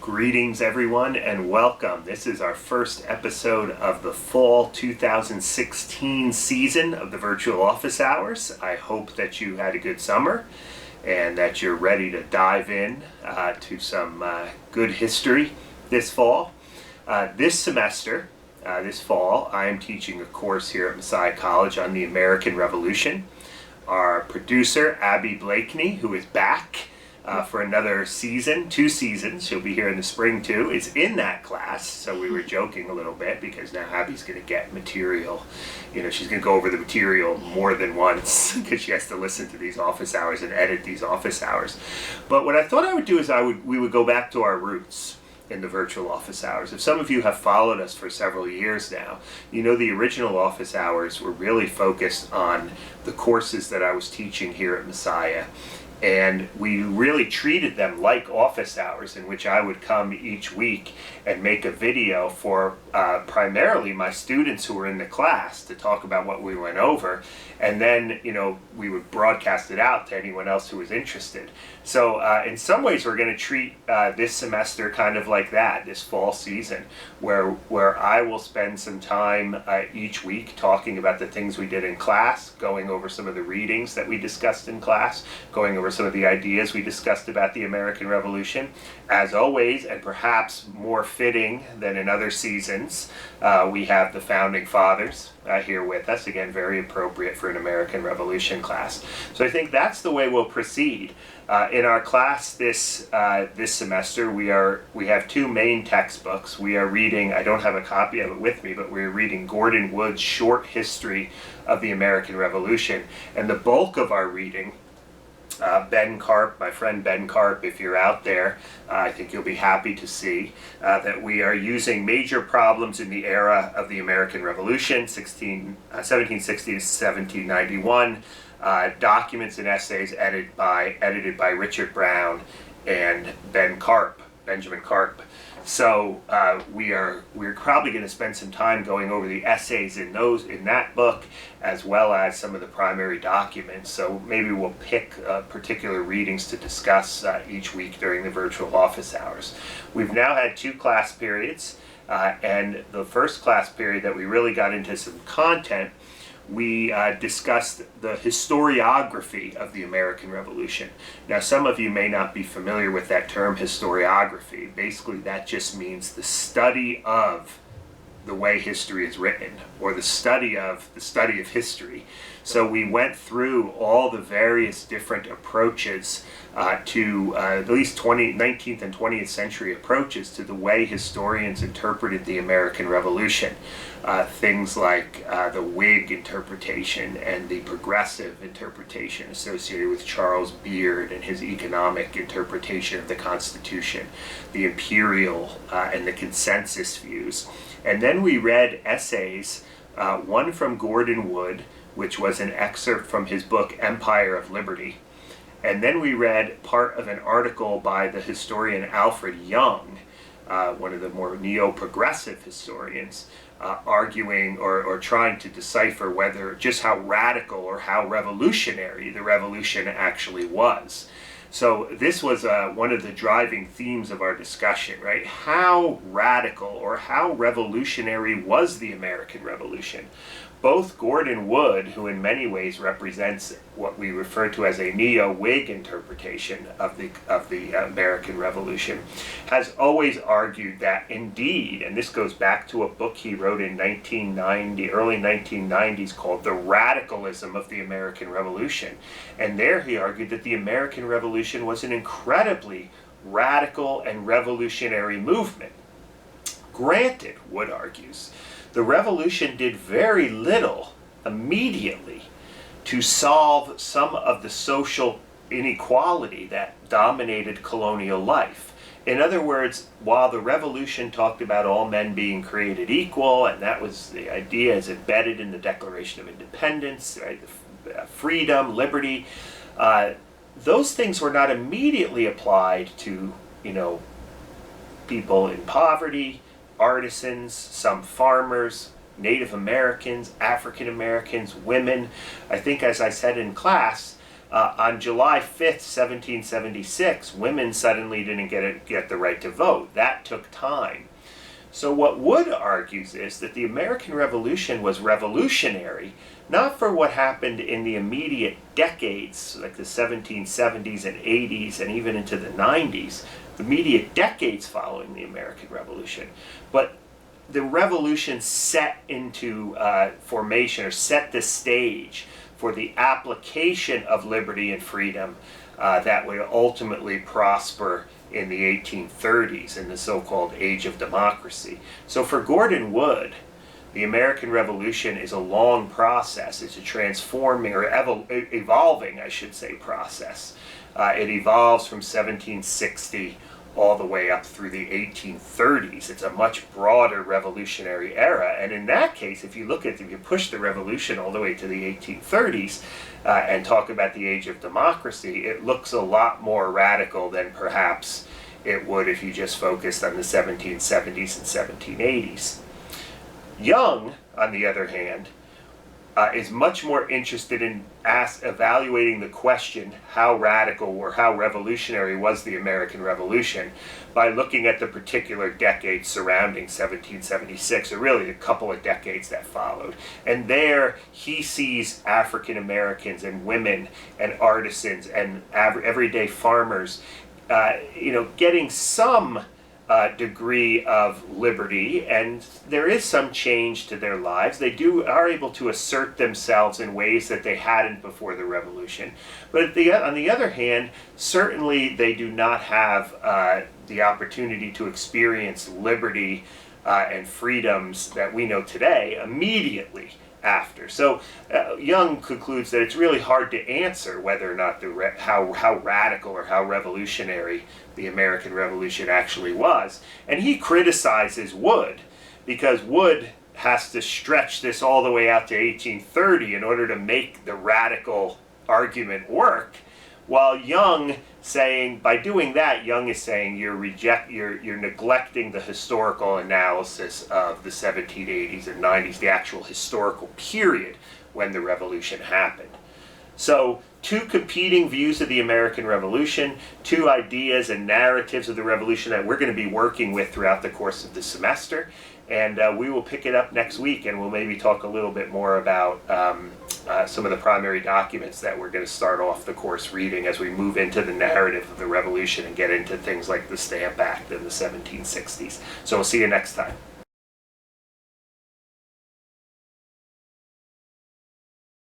Greetings everyone and welcome. This is our first episode of the fall 2016 season of the Virtual Office Hours. I hope that you had a good summer and that you're ready to dive in to some good history this fall. This semester, this fall, I am teaching a course here at Messiah College on the American Revolution. Our producer, Abby Blakeney, who is back for another season, 2 seasons, she'll be here in the spring too, is in that class. So we were joking a little bit because now Abby's going to get material. You know, she's going to go over the material more than once because she has to listen to these office hours and edit these office hours. But what I thought I would do is we would go back to our roots in the virtual office hours. If some of you have followed us for several years now, you know the original office hours were really focused on the courses that I was teaching here at Messiah. And we really treated them like office hours, in which I would come each week and make a video for primarily my students who were in the class to talk about what we went over. And then, you know, we would broadcast it out to anyone else who was interested. So in some ways, we're going to treat this semester kind of like that, this fall season, where I will spend some time each week talking about the things we did in class, going over some of the readings that we discussed in class, going over some of the ideas we discussed about the American Revolution. As always, and perhaps more fitting than in other seasons, we have the Founding Fathers here with us. Again, very appropriate for an American Revolution class. So I think that's the way we'll proceed. In our class this semester, we have 2 main textbooks. We are reading, I don't have a copy of it with me, but we're reading Gordon Wood's Short History of the American Revolution. And the bulk of our reading, Ben Karp, my friend Ben Karp, if you're out there, I think you'll be happy to see that we are using major problems in the era of the American Revolution, 1760 to 1791, documents and essays edited by Richard Brown and Benjamin Karp. So we're probably going to spend some time going over the essays in that book, as well as some of the primary documents. So maybe we'll pick particular readings to discuss each week during the virtual office hours. We've now had 2 class periods, and the first class period that we really got into some content, we discussed the historiography of the American Revolution. Now, some of you may not be familiar with that term, historiography. Basically, that just means the study of the way history is written, or the study of history. So we went through all the various different approaches to at least 19th and 20th century approaches to the way historians interpreted the American Revolution. Things like the Whig interpretation and the progressive interpretation associated with Charles Beard and his economic interpretation of the Constitution, the imperial and the consensus views. And then we read essays, one from Gordon Wood, which was an excerpt from his book Empire of Liberty. And then we read part of an article by the historian Alfred Young, one of the more neo-progressive historians, arguing or trying to decipher whether just how radical or how revolutionary the revolution actually was. So this was one of the driving themes of our discussion, right? How radical or how revolutionary was the American Revolution? Both Gordon Wood, who in many ways represents what we refer to as a neo-Whig interpretation of the American Revolution, has always argued that indeed, and this goes back to a book he wrote in early 1990s called The Radicalism of the American Revolution. And there he argued that the American Revolution was an incredibly radical and revolutionary movement. Granted, Wood argues, the revolution did very little immediately to solve some of the social inequality that dominated colonial life. In other words, while the revolution talked about all men being created equal, and that was the idea as embedded in the Declaration of Independence, right, freedom, liberty, those things were not immediately applied to, people in poverty, artisans, some farmers, Native Americans, African Americans, women. I think, as I said in class, On July 5th, 1776, women suddenly didn't get the right to vote. That took time. So what Wood argues is that the American Revolution was revolutionary, not for what happened in the immediate decades, like the 1770s and 80s and even into the 90s, the immediate decades following the American Revolution, but the revolution set into formation, or set the stage for the application of liberty and freedom that would ultimately prosper in the 1830s, in the so-called Age of Democracy. So for Gordon Wood, the American Revolution is a long process. It's a transforming, or evolving, I should say, process. It evolves from 1760 all the way up through the 1830s. It's a much broader revolutionary era. And in that case, if you push the revolution all the way to the 1830s and talk about the Age of Democracy, it looks a lot more radical than perhaps it would if you just focused on the 1770s and 1780s. Young, on the other hand, is much more interested in evaluating the question, how radical or how revolutionary was the American Revolution, by looking at the particular decades surrounding 1776, or really the couple of decades that followed. And there he sees African Americans and women and artisans and everyday farmers getting some degree of liberty, and there is some change to their lives. They are able to assert themselves in ways that they hadn't before the revolution. But on the other hand, certainly they do not have the opportunity to experience liberty and freedoms that we know today immediately after. So Young concludes that it's really hard to answer whether or not how radical or how revolutionary the American Revolution actually was. And he criticizes Wood, because Wood has to stretch this all the way out to 1830 in order to make the radical argument work, while Young by doing that, Young is saying you're neglecting the historical analysis of the 1780s and 90s, the actual historical period when the revolution happened. So, two competing views of the American Revolution, two ideas and narratives of the revolution that we're going to be working with throughout the course of the semester. And we will pick it up next week, and we'll maybe talk a little bit more about some of the primary documents that we're going to start off the course reading as we move into the narrative of the revolution and get into things like the Stamp Act in the 1760s. So we'll see you next time.